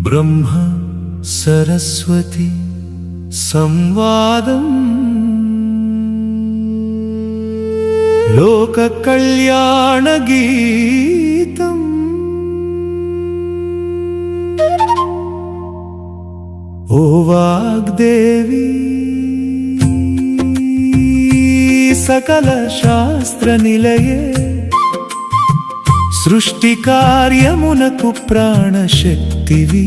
బ్రహ్మ సరస్వతి సంవాదం లోక కళ్యాణ గీతం ఓ వాగ్దేవి సకల శాస్త్ర నిలయే సృష్టి కార్యమునకు ప్రాణశక్తివి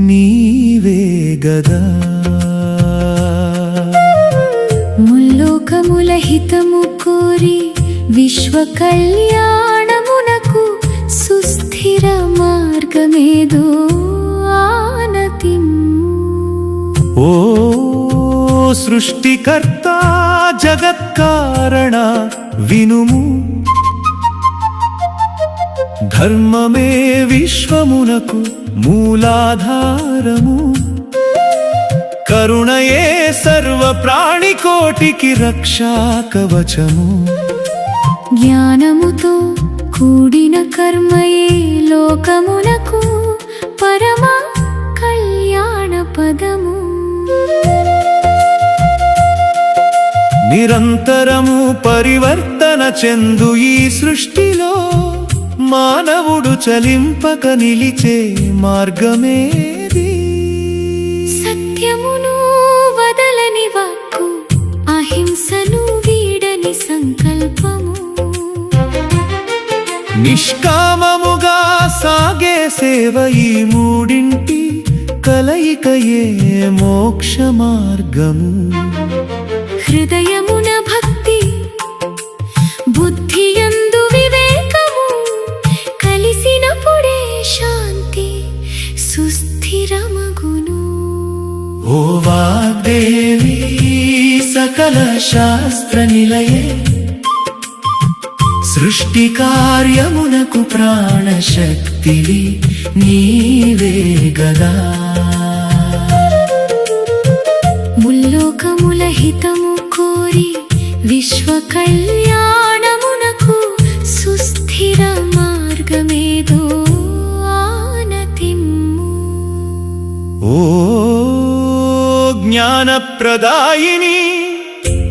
నీవే గదా ముల్లోకముల హితము కోరి విశ్వ కళ్యాణమునకు సుస్థిర మార్గమేదో ఆనతిమ్ము. ఓ సృష్టికర్త జగత్కారణ వినుము, ధర్మమే విశ్వమునకు మూలాధారము, కరుణయే సర్వ ప్రాణికోటికి రక్షా కవచము. జ్ఞానముతో కూడిన కర్మయే లోకమునకు పరమ కళ్యాణ పదము. నిరంతరము పరివర్తన చెందు ఈ సృష్టిలో మానవుడు చలింపక నిలిచే మార్గమేది? సత్యమును వదలని వాక్కు, అహింసను వీడని సంకల్పము, నిష్కామముగా సాగే సేవ ఈ మూడింటి కలయికయే మోక్ష మార్గము. హృదయమున భక్తి, బుద్ధియందు వివేకము కలిసినప్పుడే శాంతి సుస్థిరమగును. ఓ వాగ్దేవి సకల శాస్త్ర నిలయే సృష్టి కార్యమునకు ప్రాణశక్తివి నీవే గదా. ముల్లోకముల హితము కోరి విశ్వ కళ్యాణమునకు సుస్థిర మార్గమేదో ఆనతిమ్ము. ఓ జ్ఞానప్రదాయిని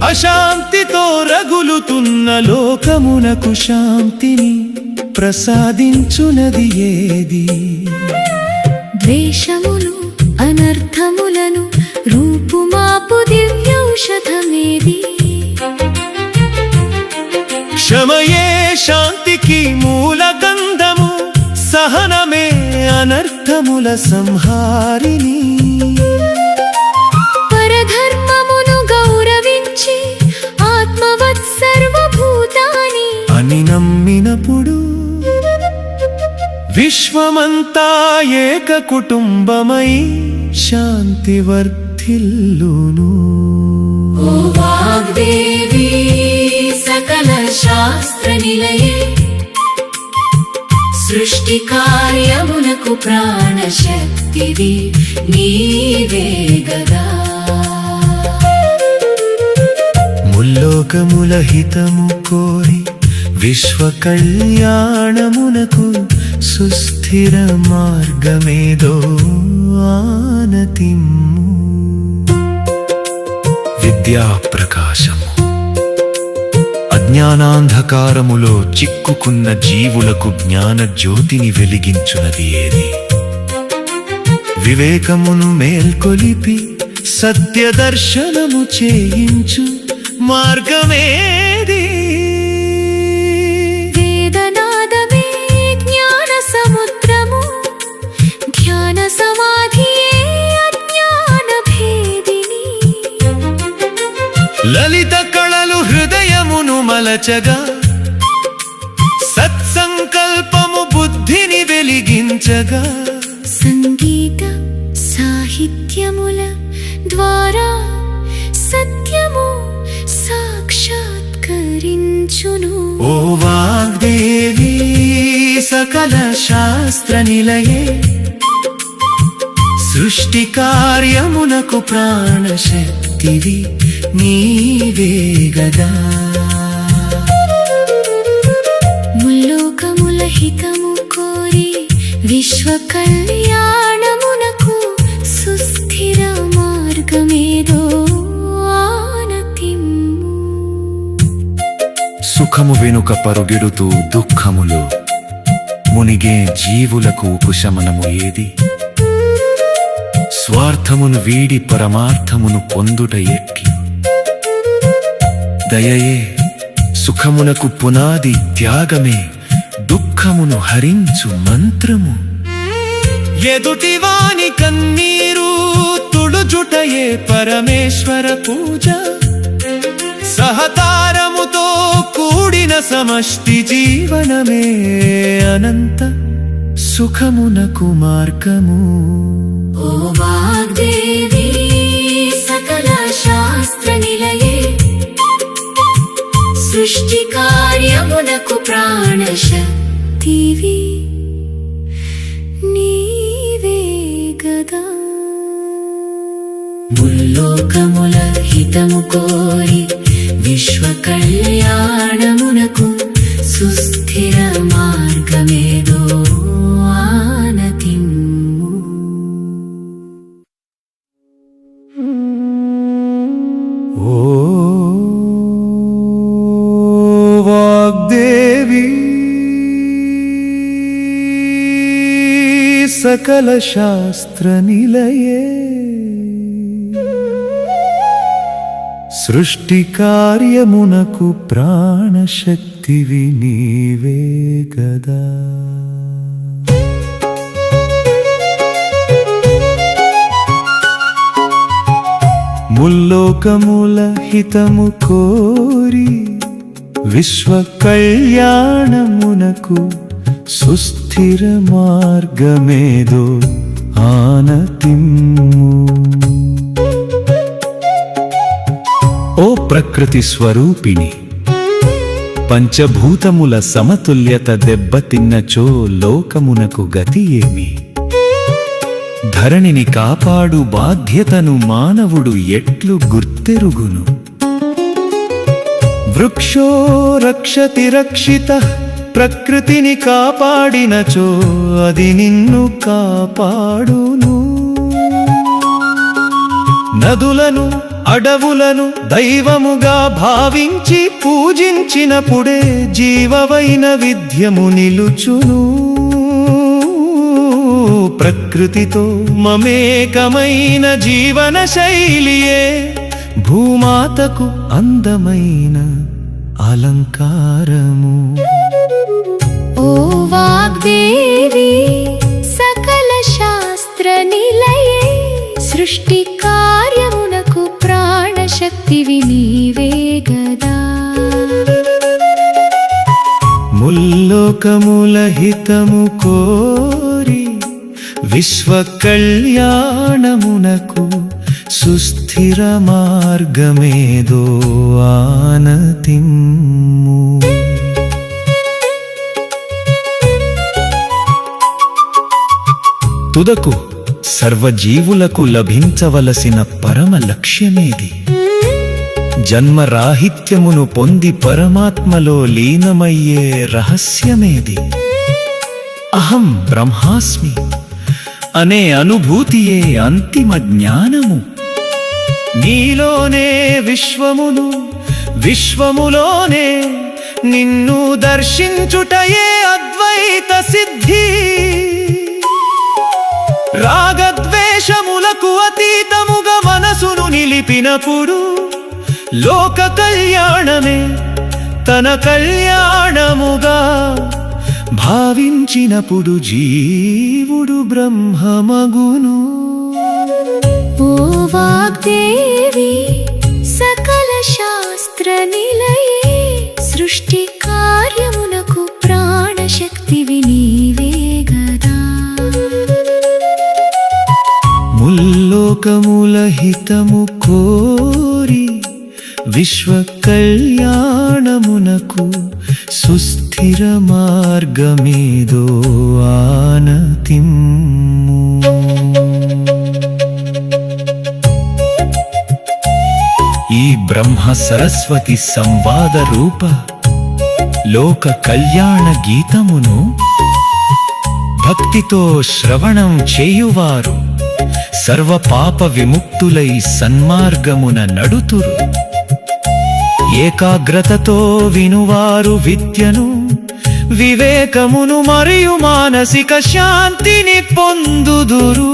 అశాంతితో రగులుతున్న లోకమునకు శాంతిని ప్రసాదించునది ఏది? ద్వేషమును అనర్థములను రూపుమాపు దివ్యౌషధమేది? క్షమయే శాంతికి మూల గంధము, సహనమే అనర్థముల సంహారిణి. పరధర్మమును గౌరవించి ఆత్మవత్ సర్వభూతాని అని నమ్మినప్పుడు విశ్వమంతా ఏక కుటుంబమై శాంతి వర్ధిల్లును. ఓ వాగ్దేవి సకల శాస్త్ర నిలయే సృష్టి కార్యమునకు ప్రాణశక్తివి నీవే గదా. ముల్లోకముల హితము కోరి విశ్వ కళ్యాణమునకు సుస్థిర మార్గమేదో ఆనతిమ్ము. విద్యా ప్రకాశము అజ్ఞానాంధకారములో చిక్కుకున్న జీవులకు జ్ఞాన జ్యోతిని వెలిగించునది ఏది? వివేకమును మేల్కొలిపి సత్య దర్శనము చేయించు మార్గమేది? వేదనాదమే జ్ఞాన సముద్రము, ధ్యాన సమాధియే అజ్ఞాన భేదిని. లలిత కళలు హృదయమును మలచగా, సత్సంకల్పము బుద్ధిని వెలిగించగా, సంగీత సాహిత్యముల ద్వారా సత్యము సాక్షాత్కరించును. ఓ వాగ్దేవి సకల శాస్త్ర నిలయే సృష్టి కార్యమునకు ప్రాణశక్తివి నీవే గదా. ముల్లోకముల హితము విశ్వ కళ్యాణమునకు సుస్థిర మార్గమేదో ఆనతిమ్ము. సుఖము వెనుక పరుగెడుతూ దుఃఖములో మునిగే జీవులకు ఉపశమనము ఏది? స్వార్థమును వీడి పరమార్థమును పొందుట ఎట్లు? దయయే సుఖమునకు పునాది, త్యాగమే దుఃఖమును హరించు మంత్రము. ఎదుటివాని కన్నీరు తుడుచుటయే పరమేశ్వర పూజ. సహతారముతో కూడిన సమష్టి జీవనమే అనంత సుఖమునకు మార్గము. ఓ వాగ్దేవి సకల శాస్త్ర నిలయే, సృష్టి కార్యమునకు ప్రాణశక్తివి నీవే గదా. ముల్లోకముల హితము కోరి విశ్వ కళ్యాణమునకు సుస్థిర మార్గమేదో ఆనతిమ్ము. ఓ వాగ్దేవి సకల శాస్త్ర నిలయే, సృష్టి కార్యమునకు ప్రాణశక్తివి నీవే గదా. ముల్లోకముల హితము కోరి విశ్వ కళ్యాణమునకు సుస్థిర మార్గమేదో ఆనతిమ్ము. ఓ ప్రకృతి స్వరూపిణి, పంచభూతముల సమతుల్యత దెబ్బతిన్నచో లోకమునకు గతి ఏమి? ధరణిని కాపాడు బాధ్యతను మానవుడు ఎట్లు గుర్తెరుగును? వృక్షో రక్షతి రక్షితః, ప్రకృతిని కాపాడినచో అది నిన్ను కాపాడును. నదులను అడవులను దైవముగా భావించి పూజించినప్పుడే జీవవైన విద్యము నిలుచును. ప్రకృతితో మమేకమైన జీవన శైలియే భూమాతకు అందమైన అలంకారము. ఓ వాగ్దేవి సకల శాస్త్ర నిలయే, సృష్టి కార్యమునకు ప్రాణశక్తివి నీవే గదా. ముల్లోకముల హితము కోరి విశ్వ కళ్యాణమునకు సుస్థిర మార్గమేదో ఆనతిమ్ము. తుదకు సర్వజీవులకు లభించవలసిన పరమ లక్ష్యమేది? జన్మరాహిత్యమును పొంది పరమాత్మలో లీనమయ్యే రహస్యమేది? అహం బ్రహ్మాస్మి అనే అనుభూతియే అంతిమ జ్ఞానము. నీలోనే విశ్వమును, విశ్వములోనే నిన్ను దర్శించుటయే అద్వైత సిద్ధి. రాగద్వేషములకు అతీతముగా మనసును నిలిపినప్పుడు లోక కళ్యాణమే తన కళ్యాణముగా భావించినప్పుడు జీవుడు బ్రహ్మమగును. ఓ వాగ్దేవి సకల శాస్త్ర నిలయే, సృష్టి కార్యమునకు ప్రాణశక్తివి నీవే గదా. ముల్లోకముల హితము కోరి విశ్వ కళ్యాణమునకు సుస్థిర మార్గమేదో ఆనతిమ్ము. ఈ బ్రహ్మ సరస్వతి సంవాద రూప లోక కళ్యాణ గీతమును భక్తితో శ్రవణం చేయువారు సర్వ పాప విముక్తులై సన్మార్గమున నడుతురు. ఏకాగ్రతతో వినువారు విద్యను, వివేకమును మరియు మానసిక శాంతిని పొందుదురు.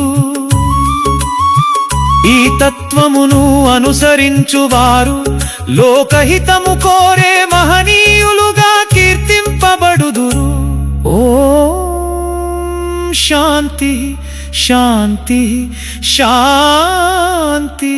ఈ తత్వమును అనుసరించువారు లోకహితము కోరే మహనీయులుగా కీర్తింపబడుదురు. ఓం శాంతి శాంతి శాంతి.